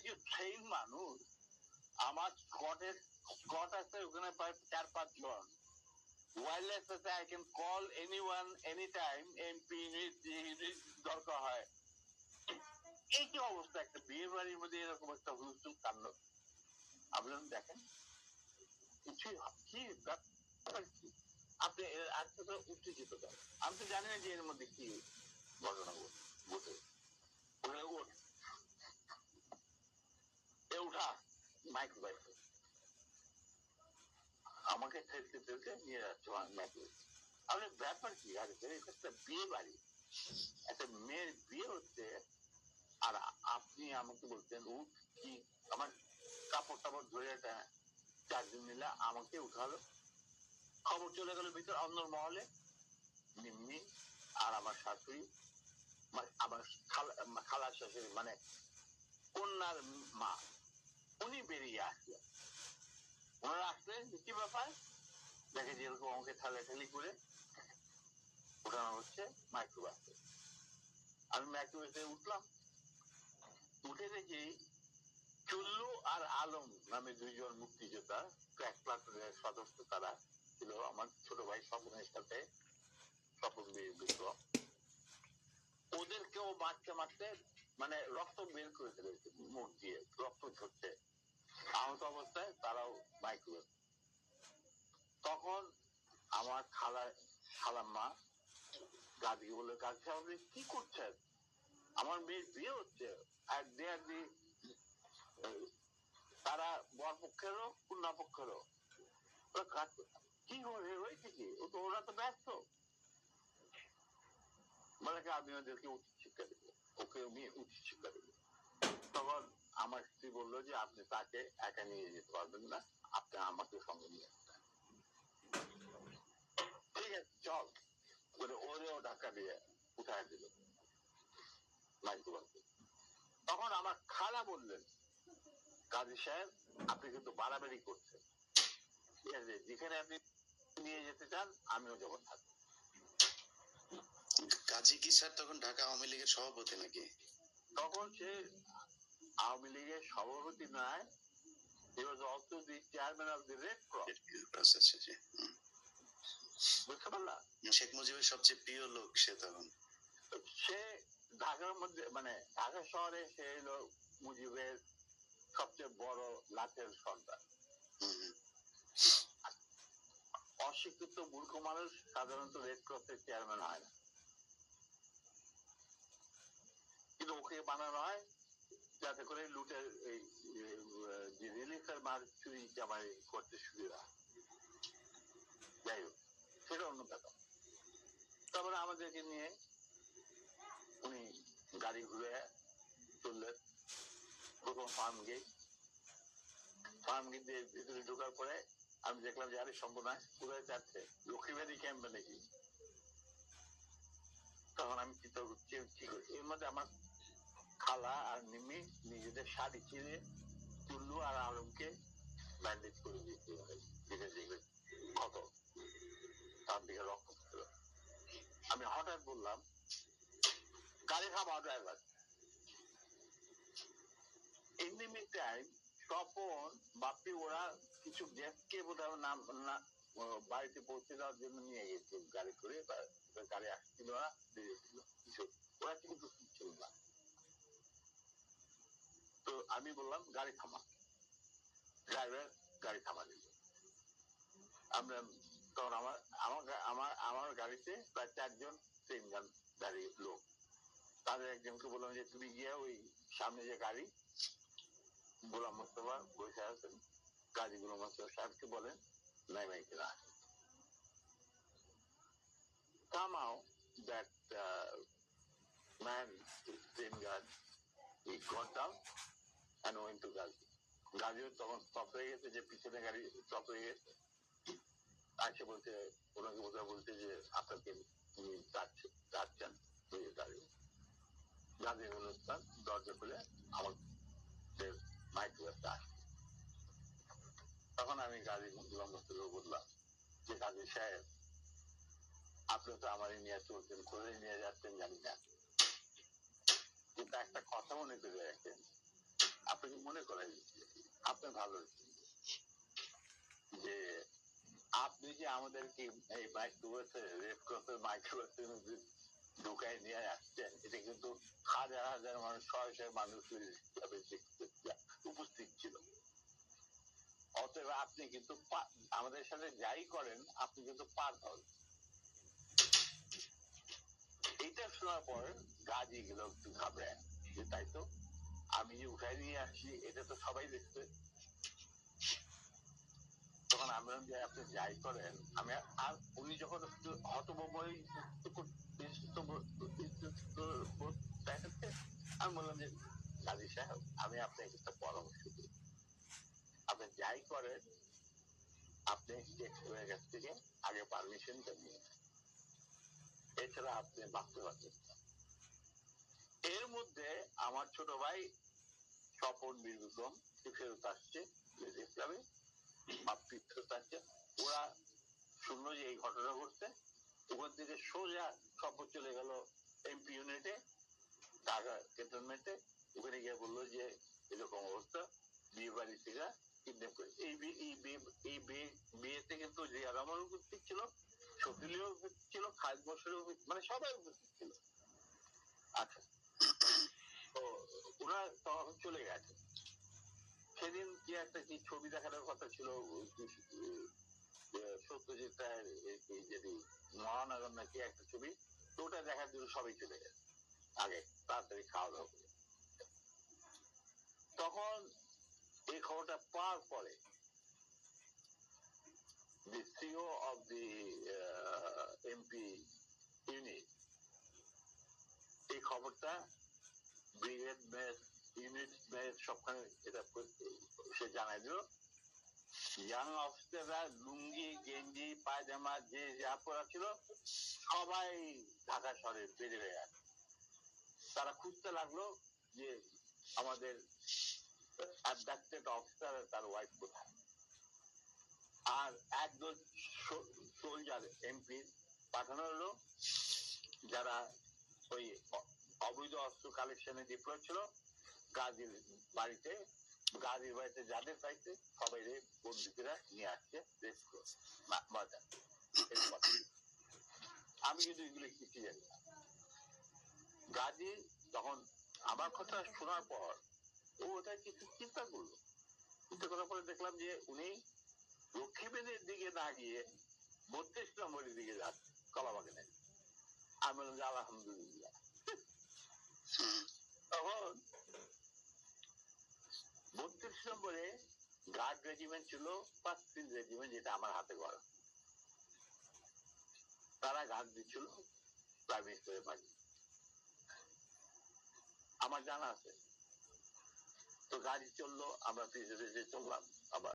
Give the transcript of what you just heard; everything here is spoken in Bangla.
ইউ ট্রেন মানুষ, আমার স্কট আছে ওখানে প্রায় 4-5 জন, ওয়্যারলেস আছে, I can call anyone any time, MP দরকার হয়। এই কি অবস্থা, একটা বিয়ে বাড়ির মধ্যে এরকম একটা হুলস্থুল কাণ্ড। আপনি দেখেন কিছুই কি আপনি আজকে তো উত্তেজিত করেন, আমি তো জানি না যে এর মধ্যে কি ঘটনা ঘটে। উঠা মাইক্রোওয়েভ আমাকে ঠেলতে ঠেলতে নিয়ে যাচ্ছে মাইক্রোওয়েভ। আপনার ব্যাপার কি? আর এটা একটা বিয়ে বাড়ি, একটা মেয়ের বিয়ে হচ্ছে, আর আপনি আমাকে বলছেন উঠ কি? আমার কাপড় টাপড় ধরে 4 দিন মিলে আমাকে উঠালো, খবর চলে গেল ভিতর অন্দর মহলে। নিম্নি আর আমার শাশুড়ি, আমার খালার শাশুড়ি মানে কন্যার মা, উনি বেরিয়ে আসলেন। ওনারা আসলেন কি ব্যাপার, দেখে যে এরকম আমাকে ঠেলাঠেলি করে ওঠানো হচ্ছে মাইক্রোবাসে। আমি মাইক্রোবাসে উঠলাম, উঠে দেখি চুল্লু আর আলম নামে 2 জন মুক্তিযোদ্ধা, ক্র্যাক প্লাটুনের সদস্য তারা ছিল, আমার ছোট ভাই স্বপনের সাথে, স্বপন বিক্রম। ওদেরকেও মারতে মারতে মানে রক্ত বের করে ফেলেছে, মুখ দিয়ে রক্ত ঝরছে, আহত অবস্থায় তারাও মাইক্রোওয়েভ। তখন আমার খালাম্মা গাদি বলে, গাদি সাহেব কি করছেন? আমার মেয়ের বিয়ে হচ্ছে, তারা বর পক্ষেরও কন্যা পক্ষেরও। কি হয়েছে কি? ওরা তো ব্যস্ত। বলে আমি ওদেরকে উচিত শিক্ষা দেবো, ওকে আমি উচিত শিক্ষা দেবো। তখন আমার স্ত্রী বললো যে আপনি তাকে একা নিয়ে যেতে পারবেন না, আপনি আমাকে সঙ্গে নিয়ে আসবেন। ঠিক আছে চল বলে ওরেও ধাক্কা দিয়ে উঠায় দিল মাইক্রোবাসে। তখন আমার খালা বললেন, কাজী সাহেব আপনি কিন্তু বাড়াবাড়ি করছেন, ঠিক আছে, যেখানে আপনি নিয়ে যেতে চান আমিও যখন থাকবো। কাজী কি স্যার তখন ঢাকা আওয়ামী লীগের সভাপতি নাকি? তখন সে আওয়ামী লীগের সভাপতি নয়, he was also the chairman of the Red Cross. বুঝতে পারলাম, শেখ মুজিবের সবচেয়ে প্রিয় লোক সে। তখন সে ঢাকার মধ্যে মানে ঢাকা শহরে সে হলো মুজিবের সবচেয়ে বড় লাঠের সর্দার। অশিক্ষিত মূর্খ মানুষ সাধারণত রেড ক্রসের চেয়ারম্যান হয় না, কিন্তু ওকে বানানো হয় যাতে করে লুটের এই রিলিফের মাল চুরি জামাই করতে সুবিধা। যাই হোক সেটা অন্য ব্যাপার। তারপরে আমাদেরকে নিয়ে উনি গাড়ি ঘুরে চললেন প্রথম ফার্ম গেট দিয়ে ভিতরে ঢোকার পরে আমি দেখলাম যে আরে সম্পূর্ণ কোথায় যাচ্ছে, লক্ষ্মীবাড়ি ক্যাম্পে নাকি। তখন আমি চিন্তা করছি কি করছি, এর মধ্যে আমার খালা আর নিমি নিজেদের শাড়ি ছিঁড়ে চুল্লু আর আলমকে ব্যান্ডেজ করে দিয়েছে, ক্ষত, তার দিকে রক্ত ছিল। আমি হঠাৎ বললাম গাড়ি থামাও driver. In the mid time Swapan Bapi ওরা কিছু গেস্টকে বোধহয় নাম বাড়িতে পৌঁছে দেওয়ার জন্য নিয়ে গেছে গাড়ি করে, গাড়ি আসছিল না, ওরা কিন্তু ছিল না। তো আমি বললাম গাড়ি থামা, ড্রাইভার গাড়ি থামা দিল। আমরা তখন আমার গাড়িতে প্রায় 4 জন 3 জন দাঁড়িয়ে লোক, তাদের একজনকে বললাম যে তুমি গিয়ে ওই সামনে যে গাড়ি গোলাম মোস্তফা বসে আছেন, গাড়ি গোলাম মোস্তফা সাহেবকে বলেন নাই নাই কিনা। Somehow that man, same guy, he got down and went to Gazi. গাড়িও তখন স্টপ হয়ে গেছে, যে পিছনে গাড়ি স্টপ হয়ে গেছে। আসে বলতে ওনাকে বোধহয় বলতে যে আপনাকে উনি যাচ্ছেন দাঁড়িয়ে। গাজী অনুষ্ঠান দরজা খুলে আমাদের মাইক্রোওয়েভটা আসছে। তখন আমি গাজী মোস্তফা বললাম যে গাজী সাহেব আপনি তো আমার নিয়ে চলছেন, কোথায় নিয়ে যাচ্ছেন জানি না, কিন্তু একটা কথা মনে করে রাখেন, আপনি আপনাকে মনে করাই দিচ্ছি, আপনার ভালো যে আপনি যে আমাদেরকে এই মাইক্রোবাসে রেড ক্রসের মাইক্রোবাসে ঢুকায় নিয়ে আসছেন, এটা কিন্তু হাজার হাজার মানুষ, শয়ে শয়ে মানুষ উপস্থিত ছিল। অতএব আপনি কিন্তু আমাদের সাথে যাই করেন আপনি কিন্তু পার হন। এইটা শোনার পর গাজী গুলো একটু ঘাবড়ায় যে তাই তো, আমি যে উঠাই নিয়ে আসছি এটা তো সবাই দেখছে। তখন আমি বললাম যে আপনি যাই করেন, আমি আর উনি যখন একটু হতবম্বই আমি বললাম যে গাজী সাহেব, আমি আপনাকে একটা পরামর্শ দিই, আপনি যাই করেন আপনি টেক্সটাইলের কাছ থেকে আগে পারমিশনটা নিয়ে, এছাড়া আপনি ভাবতে পারছেন। এর মধ্যে আমার ছোট ভাই স্বপন বীর বিক্রম ফেরত আসছে ইসলামে, ফেরত আসছে। ওরা শুনলো যে এই ঘটনা ঘটছে, ওখান থেকে সোজা স্বপন চলে গেল এমপি ইউনিটে, ঢাকা ক্যান্টনমেন্টে। ওখানে গিয়ে বললো যে এরকম অবস্থা, বিয়ে বাড়ি থেকে কিডন্যাপ করে। এই বিয়েতে কিন্তু জিয়া রহমান উপস্থিত ছিল, শফিলিও উপস্থিত ছিল, খালেদ মোশাররফ মানে সবাই উপস্থিত ছিল। আচ্ছা, তো ওরা তখন চলে গেছে। সেদিন কি একটা কি ছবি দেখানোর কথা ছিল সত্যজিৎ রায়ের, যদি মহানগর নাকি একটা ছবি, তো ওটা দেখার জন্য সবাই চলে গেছে আগে তাড়াতাড়ি খাওয়া দাওয়া করে। তখন এই খবরটা পাওয়ার পরে the CEO of the MP unit এই খবরটা ব্রিগেড মেস ইউনিট মেস সবখানে এটা সে জানাই দিল। ইয়াং অফিসাররা লুঙ্গি গেঞ্জি পায়জামা যে যা পরা ছিল সবাই ঢাকা শহরে বেড়ে হয়ে গেছে। তারা খুঁজতে লাগলো যে আমাদের অ্যাবডাক্টেড অফিসার তার ওয়াইফ কোথায়। আর একদল সোলজার এমপি পাঠানো হলো, যারা ওই অবৈধ অস্ত্র কালেকশনে ডিপ্লয় ছিল। গাজীর বাড়িতে যাদের বাড়িতে সবাই বন্দুকেরা নিয়ে আসছে। আমি কিন্তু এগুলো কিছু জানি না। গাজী তখন আমার কথা শোনার পর ও ওটা কিছু চিন্তা করলো। চিন্তা করার পরে দেখলাম যে উনি লক্ষ্মীবেদের দিকে না গিয়ে 32 নম্বরের দিকে যাচ্ছে কলাবাগানে। আমি বললাম যে আলহামদুলিল্লাহ। তখন 32 নম্বরে গার্ড রেজিমেন্ট ছিল, 1st ফিল্ড রেজিমেন্ট, যেটা আমার হাতে গড়া। তারা গার্ড দিচ্ছিল প্রাইম মিনিস্টারের বাড়ি, আমার জানা আছে। তো গাড়ি চললো, আমরা পিছনে চললাম। আবার